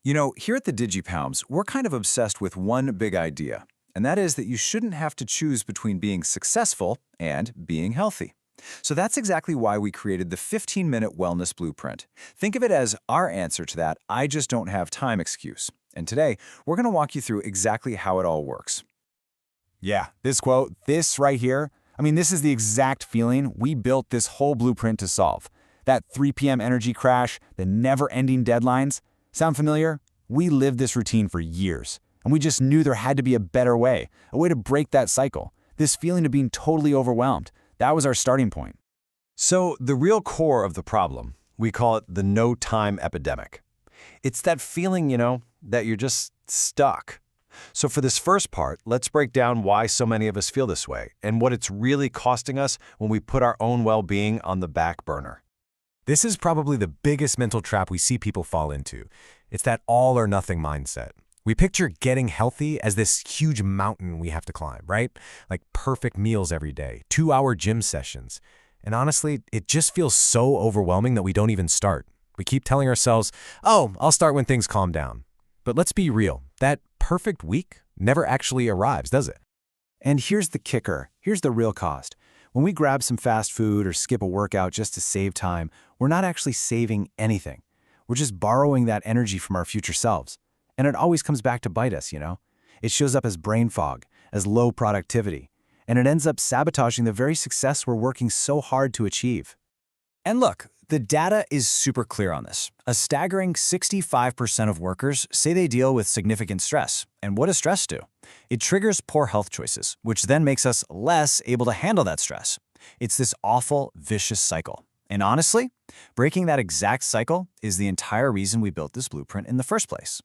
You know, here at the DigiPalms, we're kind of obsessed with one big idea, and that is that you shouldn't have to choose between being successful and being healthy. So that's exactly why we created the 15-minute wellness blueprint. Think of it as our answer to that "I just don't have time" excuse. And today, we're going to walk you through exactly how it all works. Yeah, this quote, this right here, this is the exact feeling we built this whole blueprint to solve. That 3 p.m. energy crash, the never-ending deadlines. Sound familiar? We lived this routine for years, and we just knew there had to be a better way, a way to break that cycle. This feeling of being totally overwhelmed, that was our starting point. So the real core of the problem, we call it the no-time epidemic. It's that feeling, that you're just stuck. So for this first part, let's break down why so many of us feel this way and what it's really costing us when we put our own well-being on the back burner. This is probably the biggest mental trap we see people fall into. It's that all-or-nothing mindset. We picture getting healthy as this huge mountain we have to climb, right? Like perfect meals every day, 2-hour gym sessions. And honestly, it just feels so overwhelming that we don't even start. We keep telling ourselves, oh, I'll start when things calm down. But let's be real, that perfect week never actually arrives, does it? And here's the kicker. Here's the real cost. When we grab some fast food or skip a workout just to save time, we're not actually saving anything. We're just borrowing that energy from our future selves. And it always comes back to bite us, It shows up as brain fog, as low productivity, and it ends up sabotaging the very success we're working so hard to achieve. And look, the data is super clear on this. A staggering 65% of workers say they deal with significant stress. And what does stress do? It triggers poor health choices, which then makes us less able to handle that stress. It's this awful, vicious cycle. And honestly, breaking that exact cycle is the entire reason we built this blueprint in the first place.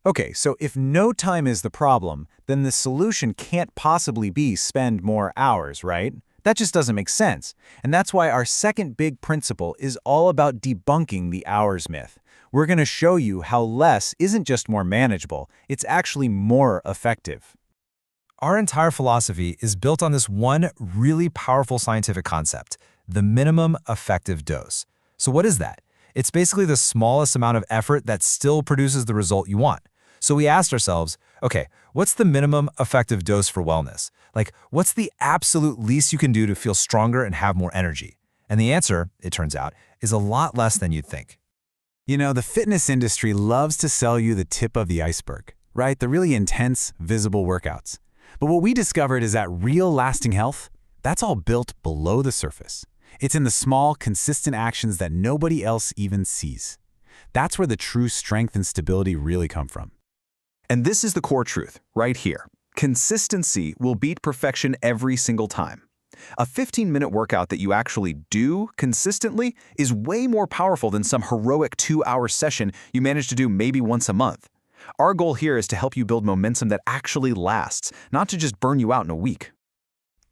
Okay, so if no time is the problem, then the solution can't possibly be spend more hours, right? That just doesn't make sense. And that's why our second big principle is all about debunking the hours myth. We're going to show you how less isn't just more manageable, it's actually more effective. Our entire philosophy is built on this one really powerful scientific concept, the minimum effective dose. So what is that? It's basically the smallest amount of effort that still produces the result you want. So we asked ourselves, okay, what's the minimum effective dose for wellness? Like, what's the absolute least you can do to feel stronger and have more energy? And the answer, it turns out, is a lot less than you'd think. The fitness industry loves to sell you the tip of the iceberg, right? The really intense, visible workouts. But what we discovered is that real lasting health, that's all built below the surface. It's in the small, consistent actions that nobody else even sees. That's where the true strength and stability really come from. And this is the core truth, right here. Consistency will beat perfection every single time. A 15-minute workout that you actually do consistently is way more powerful than some heroic 2-hour session you manage to do maybe once a month. Our goal here is to help you build momentum that actually lasts, not to just burn you out in a week.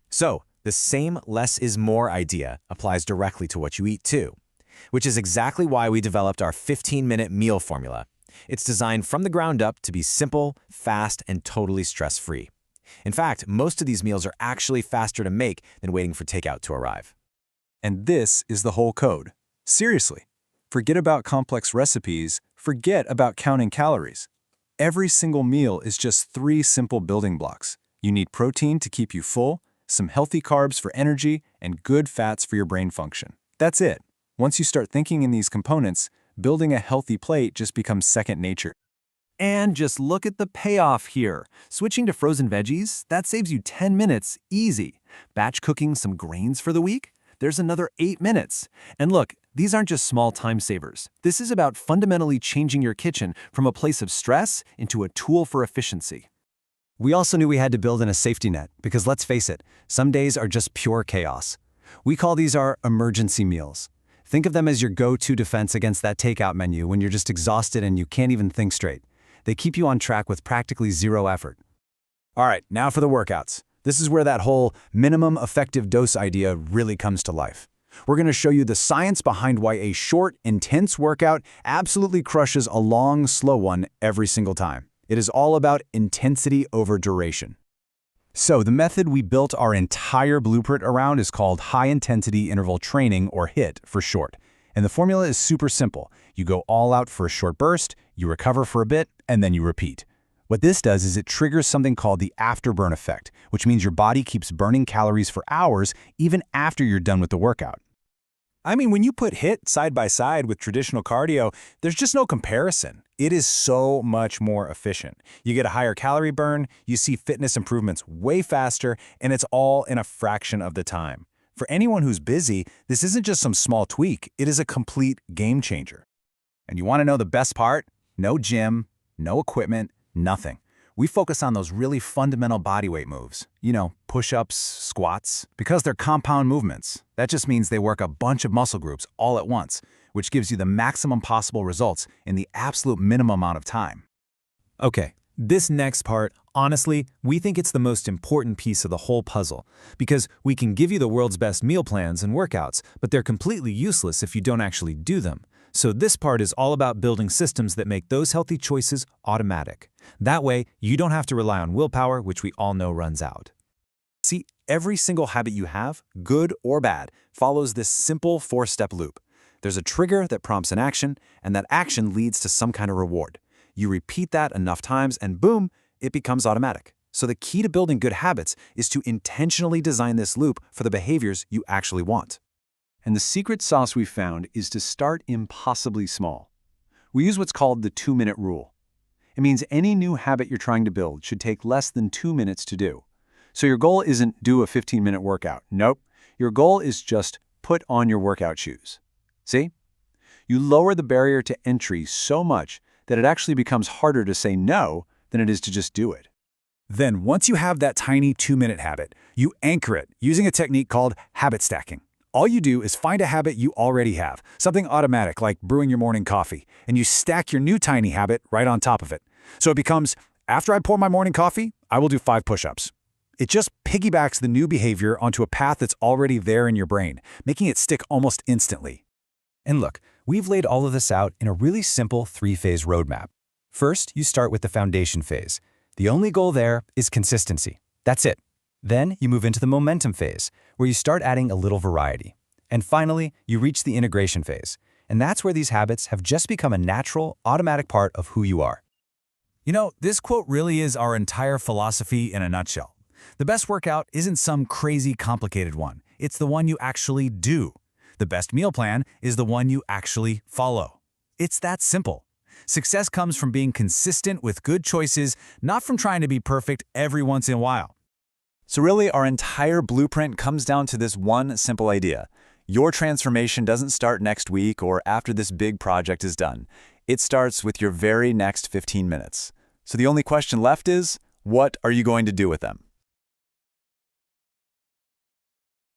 So, the same less is more idea applies directly to what you eat too, which is exactly why we developed our 15-minute meal formula. It's designed from the ground up to be simple, fast, and totally stress-free. In fact, most of these meals are actually faster to make than waiting for takeout to arrive. And this is the whole code. Seriously. Forget about complex recipes, forget about counting calories. Every single meal is just 3 simple building blocks. You need protein to keep you full, some healthy carbs for energy, and good fats for your brain function. That's it. Once you start thinking in these components, building a healthy plate just becomes second nature. And just look at the payoff here. Switching to frozen veggies, that saves you 10 minutes easy. Batch cooking some grains for the week? There's another 8 minutes. And look, these aren't just small time savers. This is about fundamentally changing your kitchen from a place of stress into a tool for efficiency. We also knew we had to build in a safety net because let's face it, some days are just pure chaos. We call these our emergency meals. Think of them as your go-to defense against that takeout menu when you're just exhausted and you can't even think straight. They keep you on track with practically zero effort. All right, now for the workouts. This is where that whole minimum effective dose idea really comes to life. We're going to show you the science behind why a short, intense workout absolutely crushes a long, slow one every single time. It is all about intensity over duration. So the method we built our entire blueprint around is called high-intensity interval training, or HIIT for short. And the formula is super simple. You go all out for a short burst, You recover for a bit, and then you repeat. What this does is it triggers something called the afterburn effect, which means your body keeps burning calories for hours even after you're done with the workout. I mean, when you put HIIT side by side with traditional cardio, there's just no comparison. It is so much more efficient. You get a higher calorie burn, you see fitness improvements way faster, and it's all in a fraction of the time. For anyone who's busy, this isn't just some small tweak, it is a complete game changer. And you want to know the best part? No gym, no equipment, nothing. We focus on those really fundamental bodyweight moves. You know, push-ups, squats. Because they're compound movements, that just means they work a bunch of muscle groups all at once, which gives you the maximum possible results in the absolute minimum amount of time. Okay, this next part, honestly, we think it's the most important piece of the whole puzzle, because we can give you the world's best meal plans and workouts, but they're completely useless if you don't actually do them. So this part is all about building systems that make those healthy choices automatic. That way, you don't have to rely on willpower, which we all know runs out. See, every single habit you have, good or bad, follows this simple 4-step loop. There's a trigger that prompts an action, and that action leads to some kind of reward. You repeat that enough times, and boom, it becomes automatic. So the key to building good habits is to intentionally design this loop for the behaviors you actually want. And the secret sauce we found is to start impossibly small. We use what's called the 2-minute rule. It means any new habit you're trying to build should take less than 2 minutes to do. So your goal isn't do a 15-minute workout. Nope. Your goal is just put on your workout shoes. See? You lower the barrier to entry so much that it actually becomes harder to say no than it is to just do it. Then, once you have that tiny 2-minute habit, you anchor it using a technique called habit stacking. All you do is find a habit you already have, something automatic like brewing your morning coffee, and you stack your new tiny habit right on top of it. So it becomes, after I pour my morning coffee, I will do 5 push-ups. It just piggybacks the new behavior onto a path that's already there in your brain, making it stick almost instantly. And look, we've laid all of this out in a really simple 3-phase roadmap. First, you start with the foundation phase. The only goal there is consistency. That's it. Then you move into the momentum phase, where you start adding a little variety. And finally, you reach the integration phase. And that's where these habits have just become a natural, automatic part of who you are. You know, this quote really is our entire philosophy in a nutshell. The best workout isn't some crazy complicated one. It's the one you actually do. The best meal plan is the one you actually follow. It's that simple. Success comes from being consistent with good choices, not from trying to be perfect every once in a while. So really, our entire blueprint comes down to this one simple idea. Your transformation doesn't start next week or after this big project is done. It starts with your very next 15 minutes. So the only question left is, what are you going to do with them?